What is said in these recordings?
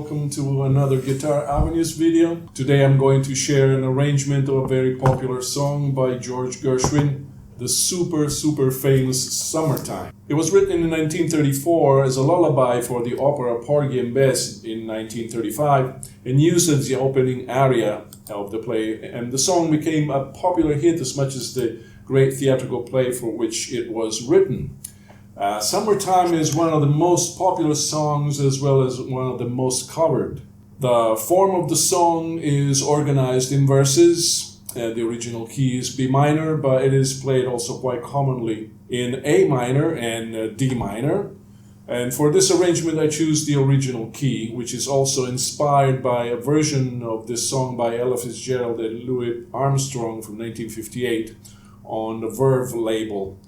welcome to another Guitar Avenues video. Today I'm going to share an arrangement of a very popular song by George Gershwin, the super famous Summertime. It was written in 1934 as a lullaby for the opera Porgy and Bess in 1935 and used as the opening aria of the play, and the song became a popular hit as much as the great theatrical play for which it was written. Summertime is one of the most popular songs as well as one of the most covered. The form of the song is organized in verses. The original key is B minor, but it is played also quite commonly in A minor and D minor. And for this arrangement I choose the original key, which is also inspired by a version of this song by Ella Fitzgerald and Louis Armstrong from 1958 on the Verve label.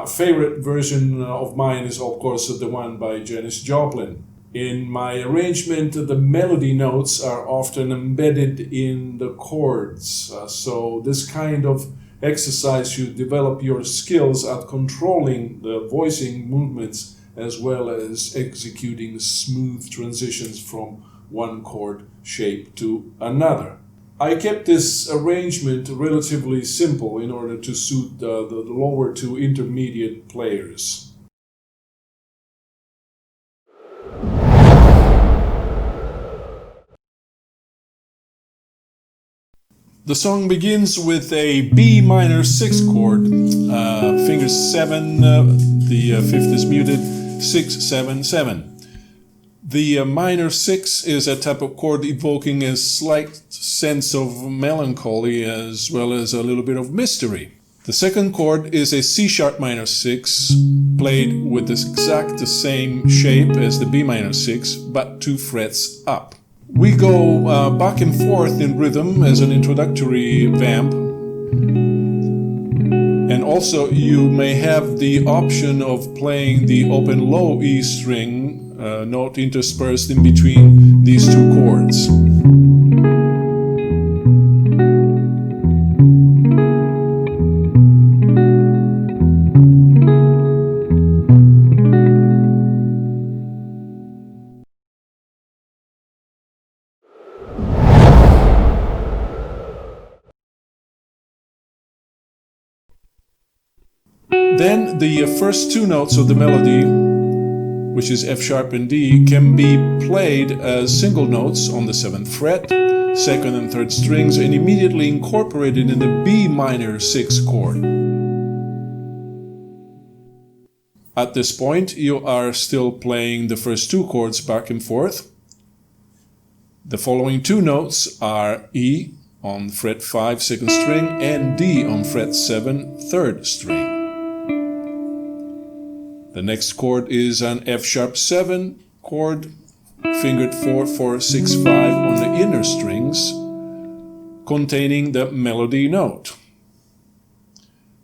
Favorite version of mine is of course the one by Janis Joplin. In my arrangement, the melody notes are often embedded in the chords. So this kind of exercise should develop your skills at controlling the voicing movements as well as executing smooth transitions from one chord shape to another. I kept this arrangement relatively simple in order to suit the lower to intermediate players. The song begins with a B minor 6 chord, fingers 7, the 5th is muted, 6, 7, 7. The minor 6 is a type of chord evoking a slight sense of melancholy as well as a little bit of mystery. The second chord is a C sharp minor 6, played with the exact same shape as the B minor 6, but 2 frets up. We go back and forth in rhythm as an introductory vamp. And also you may have the option of playing the open low E string note interspersed in between these two chords. Then the first two notes of the melody, which is F sharp and D, can be played as single notes on the 7th fret, 2nd and 3rd strings, and immediately incorporated in the B minor 6 chord. At this point, you are still playing the first two chords back and forth. The following two notes are E on fret 5, 2nd string, and D on fret 7, 3rd string. The next chord is an F sharp 7 chord, fingered 4, 4, 6, 5 on the inner strings, containing the melody note.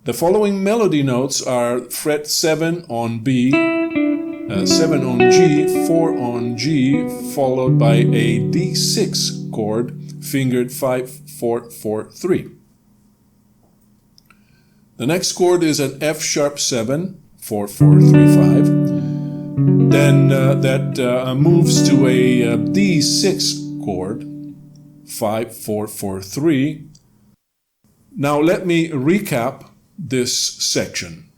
The following melody notes are fret 7 on B, 7 on G, 4 on G, followed by a D6 chord, fingered 5, 4, 4, 3. The next chord is an F sharp 7, 4, 4, 3, 5. Then that moves to a D6 chord, 5, 4, 4, 3. Now let me recap this section.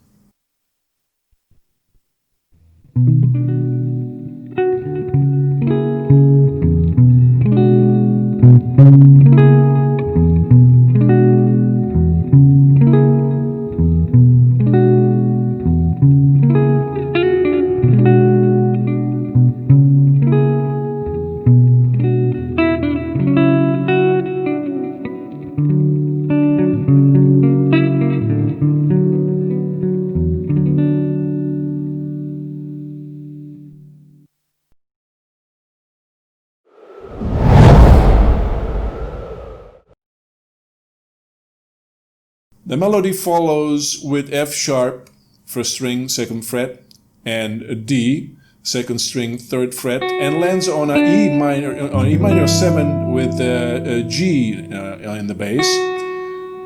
The melody follows with F sharp, 1st string, 2nd fret, and D, 2nd string, 3rd fret, and lands on E minor 7 with a G in the bass.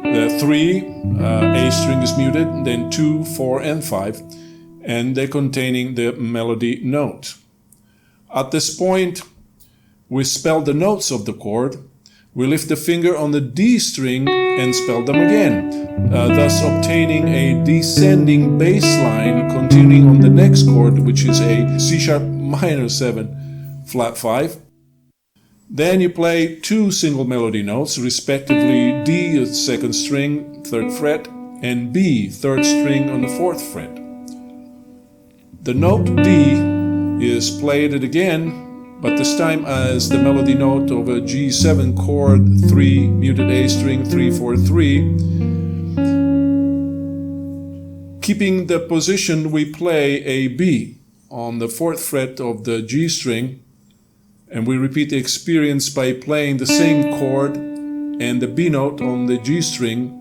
The 3, A string is muted, then 2, 4, and 5, and they're containing the melody note. At this point, we spell the notes of the chord. We lift the finger on the D string and spell them again, thus obtaining a descending bass line continuing on the next chord, which is a C sharp minor 7 flat 5. Then you play two single melody notes, respectively D 2nd string 3rd fret and B 3rd string on the 4th fret. The note D is played again, but this time as the melody note of a G7 chord, 3 muted A string, 3 4 3. Keeping the position, we play a B on the 4th fret of the G string, and we repeat the experience by playing the same chord and the B note on the G string,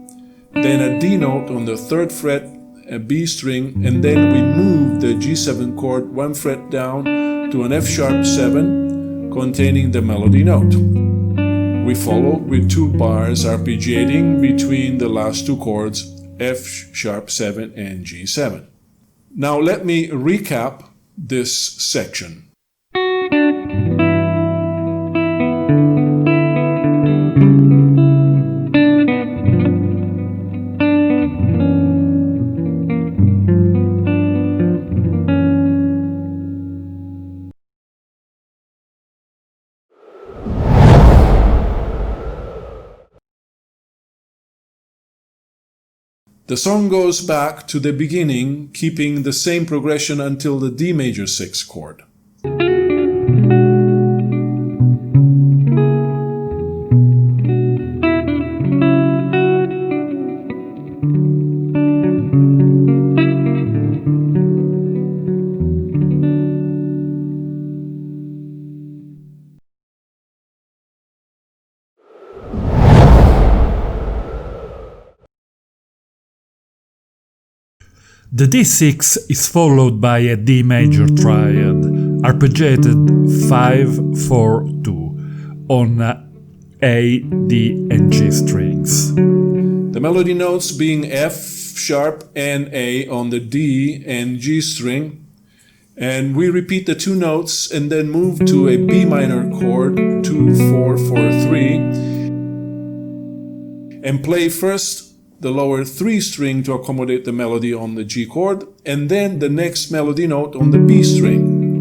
then a D note on the 3rd fret, a B string, and then we move the G7 chord 1 fret down to an F sharp 7 containing the melody note. We follow with 2 bars arpeggiating between the last 2 chords F sharp 7 and G7. Now let me recap this section. The song goes back to the beginning, keeping the same progression until the D major 6 chord. The D6 is followed by a D major triad, arpeggiated 5-4-2 on A, D and G strings. The melody notes being F sharp and A on the D and G string, and we repeat the 2 notes and then move to a B minor chord 2-4-4-3 and play first the lower 3 string to accommodate the melody on the G chord, and then the next melody note on the B string.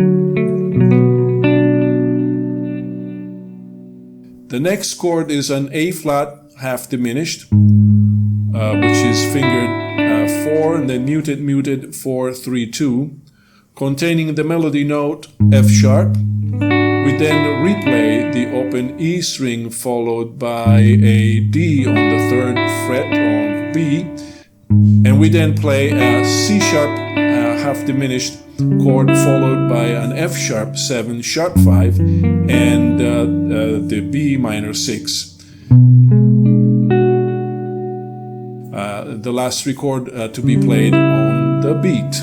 The next chord is an A flat half diminished, which is fingered 4 and then muted 4 3 2, containing the melody note F sharp. We then replay the open E string followed by a D on the 3rd fret on B, and we then play a C sharp half diminished chord followed by an F sharp 7 sharp 5 and the B minor 6. The last 3 chord to be played on the beat,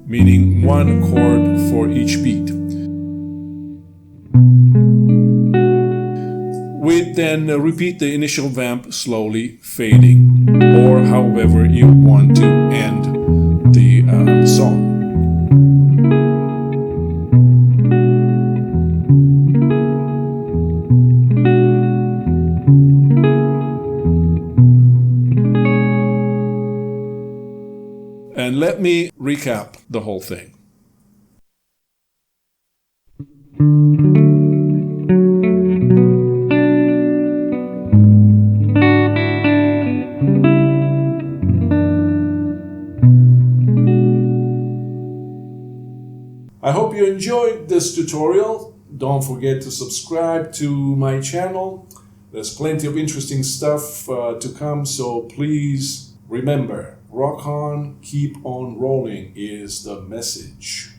meaning 1 chord for each beat. We then repeat the initial vamp slowly fading, or however you want to end the song. And let me recap the whole thing. I hope you enjoyed this tutorial. Don't forget to subscribe to my channel. There's plenty of interesting stuff to come, so please remember, rock on, keep on rolling is the message.